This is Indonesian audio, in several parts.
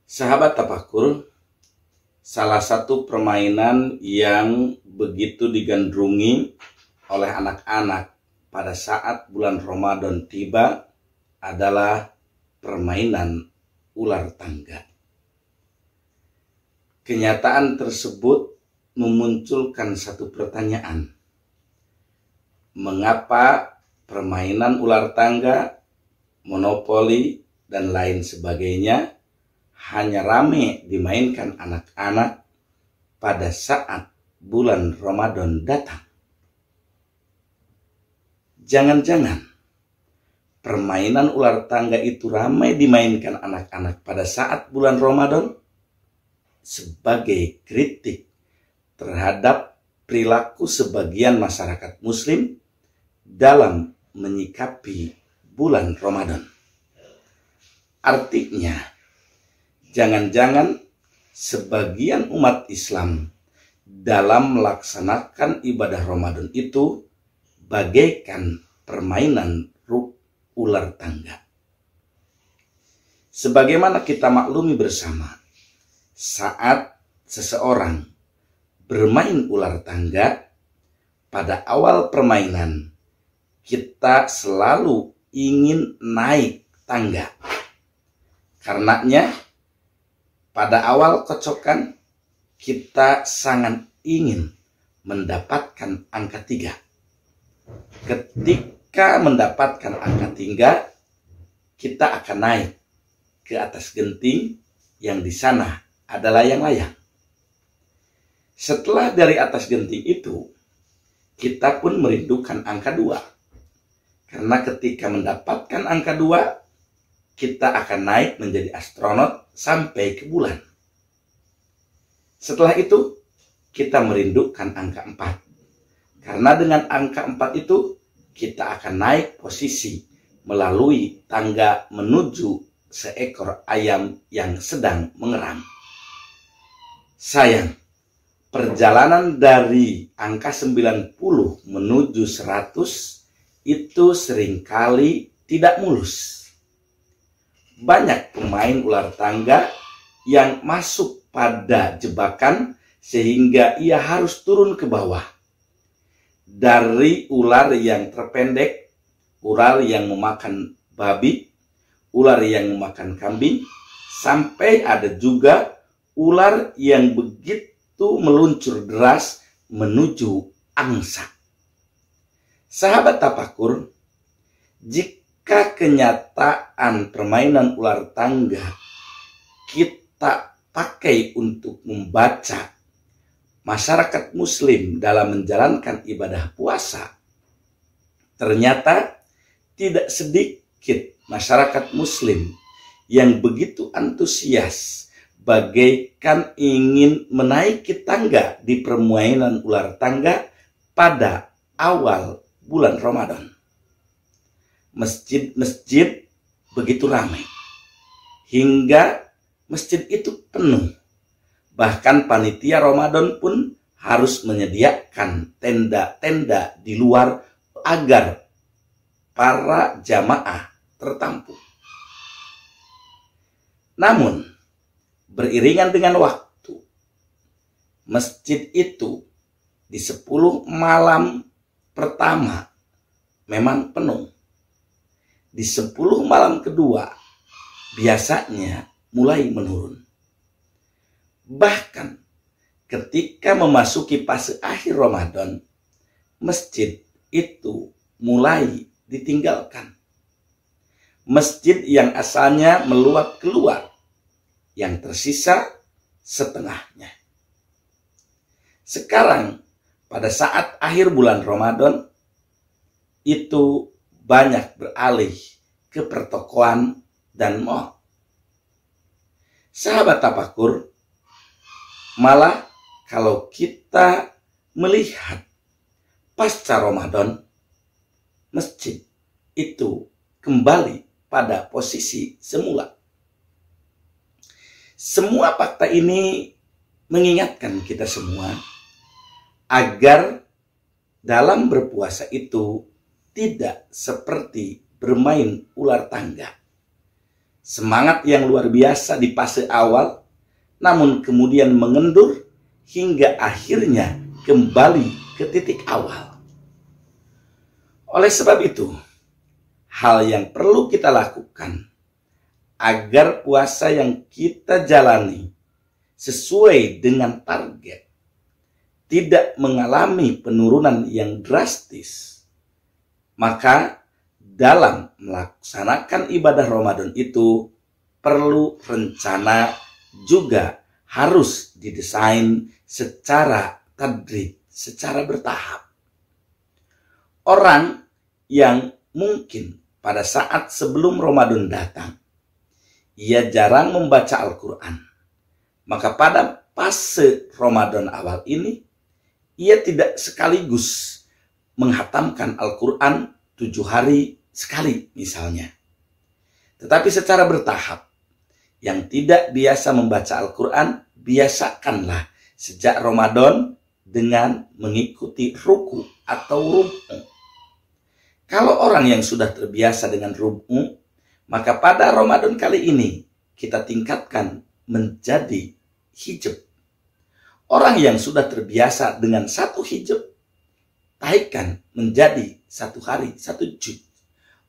Sahabat tafakur, salah satu permainan yang begitu digandrungi oleh anak-anak pada saat bulan Ramadan tiba adalah permainan ular tangga. Kenyataan tersebut memunculkan satu pertanyaan. Mengapa permainan ular tangga, monopoli, dan lain sebagainya hanya ramai dimainkan anak-anak pada saat bulan Ramadan datang? Jangan-jangan permainan ular tangga itu ramai dimainkan anak-anak pada saat bulan Ramadan sebagai kritik terhadap perilaku sebagian masyarakat Muslim dalam menyikapi bulan Ramadan. Artinya, jangan-jangan sebagian umat Islam dalam melaksanakan ibadah Ramadan itu bagaikan permainan ular tangga. Sebagaimana kita maklumi bersama, saat seseorang bermain ular tangga, pada awal permainan kita selalu ingin naik tangga. Karenanya, pada awal kocokan kita sangat ingin mendapatkan angka 3. Ketika mendapatkan angka 3, kita akan naik ke atas genting yang di sana ada layang-layang. Setelah dari atas genting itu, kita pun merindukan angka 2. Karena ketika mendapatkan angka 2, kita akan naik menjadi astronot sampai ke bulan. Setelah itu, kita merindukan angka 4. Karena dengan angka 4 itu, kita akan naik posisi melalui tangga menuju seekor ayam yang sedang mengeram. Sayang, perjalanan dari angka 90 menuju 100 itu seringkali tidak mulus. Banyak pemain ular tangga yang masuk pada jebakan sehingga ia harus turun ke bawah. Dari ular yang terpendek, ular yang memakan babi, ular yang memakan kambing, sampai ada juga ular yang begitu meluncur deras menuju angsa. Sahabat tafakur, jika kenyataan permainan ular tangga kita pakai untuk membaca masyarakat Muslim dalam menjalankan ibadah puasa, ternyata tidak sedikit masyarakat Muslim yang begitu antusias bagaikan ingin menaiki tangga di permainan ular tangga pada awal bulan Ramadan. Masjid-masjid begitu ramai hingga masjid itu penuh. Bahkan panitia Ramadan pun harus menyediakan tenda-tenda di luar agar para jamaah tertampung. Namun, beriringan dengan waktu, masjid itu di 10 malam pertama memang penuh. Di 10 malam kedua biasanya mulai menurun. Bahkan ketika memasuki fase akhir Ramadan, masjid itu mulai ditinggalkan. Masjid yang asalnya meluap keluar, yang tersisa setengahnya. Sekarang pada saat akhir bulan Ramadan, itu banyak beralih ke pertokoan dan mal. Sahabat tafakur, malah kalau kita melihat pasca Ramadan, masjid itu kembali pada posisi semula. Semua fakta ini mengingatkan kita semua agar dalam berpuasa itu tidak seperti bermain ular tangga. semangat yang luar biasa di fase awal, namun kemudian mengendur hingga akhirnya kembali ke titik awal. Oleh sebab itu, hal yang perlu kita lakukan agar puasa yang kita jalani sesuai dengan target, tidak mengalami penurunan yang drastis, maka dalam melaksanakan ibadah Ramadan itu perlu rencana, juga harus didesain secara tadrij, secara bertahap. Orang yang mungkin pada saat sebelum Ramadan datang, ia jarang membaca Al-Quran, maka pada fase Ramadan awal ini, ia tidak sekaligus menghatamkan Al-Quran 7 hari sekali misalnya. Tetapi secara bertahap, yang tidak biasa membaca Al-Quran, biasakanlah sejak Ramadan dengan mengikuti ruku atau rub'u. Kalau orang yang sudah terbiasa dengan rub'u, maka pada Ramadan kali ini kita tingkatkan menjadi hijab. Orang yang sudah terbiasa dengan 1 hijab, taikkan menjadi 1 hari 1 juz.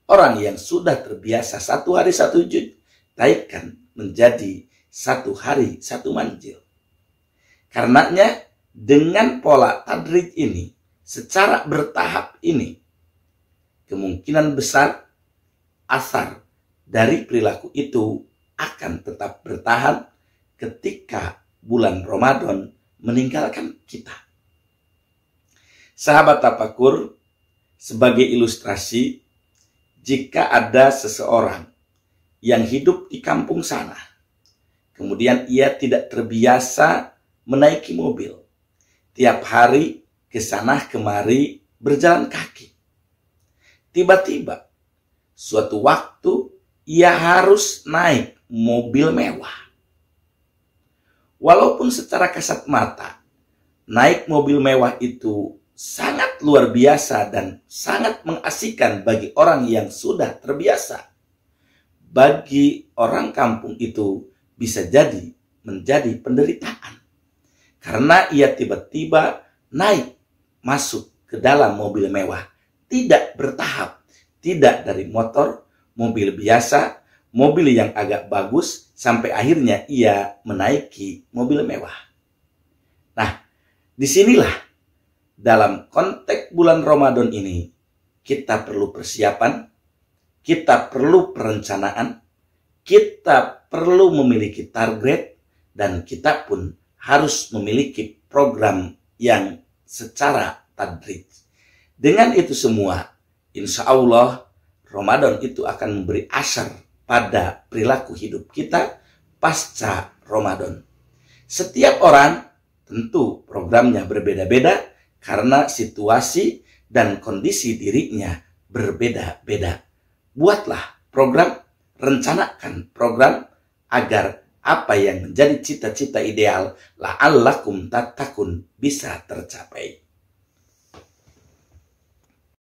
Orang yang sudah terbiasa 1 hari 1 juz, taikkan menjadi 1 hari 1 manjil. Karenanya dengan pola tadrij ini, secara bertahap ini, kemungkinan besar asar dari perilaku itu akan tetap bertahan ketika bulan Ramadan meninggalkan kita. Sahabat tafakur, sebagai ilustrasi, jika ada seseorang yang hidup di kampung sana, kemudian ia tidak terbiasa menaiki mobil, tiap hari ke sana kemari berjalan kaki. Tiba-tiba, suatu waktu ia harus naik mobil mewah. Walaupun secara kasat mata, naik mobil mewah itu sangat luar biasa dan sangat mengasihkan bagi orang yang sudah terbiasa. Bagi orang kampung itu bisa jadi menjadi penderitaan. Karena ia tiba-tiba naik masuk ke dalam mobil mewah. Tidak bertahap. Tidak dari motor, mobil biasa, mobil yang agak bagus, sampai akhirnya ia menaiki mobil mewah. Nah, disinilah dalam konteks bulan Ramadan ini, kita perlu persiapan, kita perlu perencanaan, kita perlu memiliki target, dan kita pun harus memiliki program yang secara tadrij. Dengan itu semua, insya Allah Ramadan itu akan memberi asar pada perilaku hidup kita pasca Ramadan. Setiap orang tentu programnya berbeda-beda, karena situasi dan kondisi dirinya berbeda-beda. Buatlah program, rencanakan program agar apa yang menjadi cita-cita ideal la'allakum tattaqun bisa tercapai.